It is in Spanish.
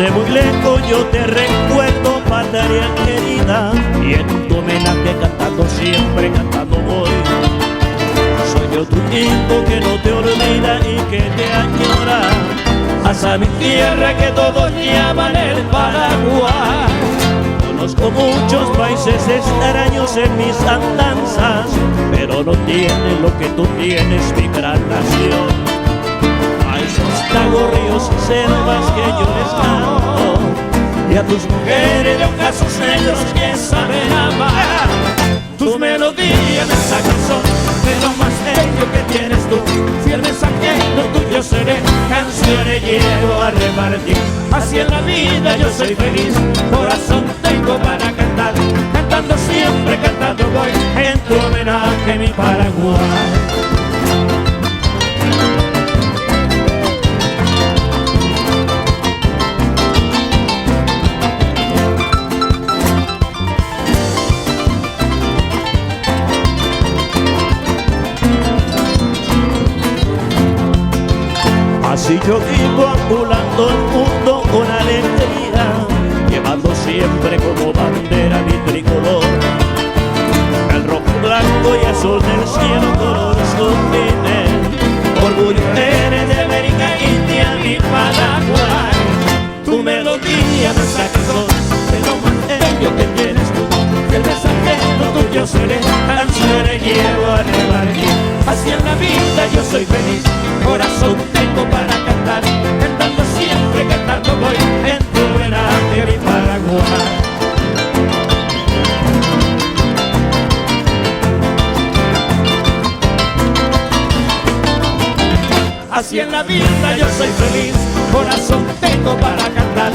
Desde muy lejos yo te recuerdo, patria querida, y en tu homenaje cantando siempre, cantando voy. Soy yo tu hijo que no te olvida y que te añora, hacia mi tierra que todos llaman el Paraguay. Conozco muchos países extraños en mis andanzas, pero no tienen lo que tú tienes, mi gran nación. A esos lagos, ríos y selvas que yo les canto, y a tus mujeres de ojos negros que saben amar. Tus melodías me sacan son de lo más bello que tienes tú. Fiel mensajero tuyo seré, canciones llevo a repartir. Así en la vida yo soy feliz, corazón tengo para cantar. Cantando siempre, cantando voy, en tu homenaje mi Paraguay. Así yo vivo ambulando el mundo con alegría, llevando siempre como bandera mi tricolor. El rojo, blanco y azul del cielo, color sublime. Orgullo eres de América India, mi Paraguay. Tu melodía me saca son de lo más bello que tienes tú. El mensajero tuyo seré, canciones llevo a repartir. Así en la vida yo soy feliz, corazón tengo para cantar. Cantando siempre, cantando voy, en tu homenaje mi Paraguay. Así en la vida yo soy feliz, corazón tengo para cantar.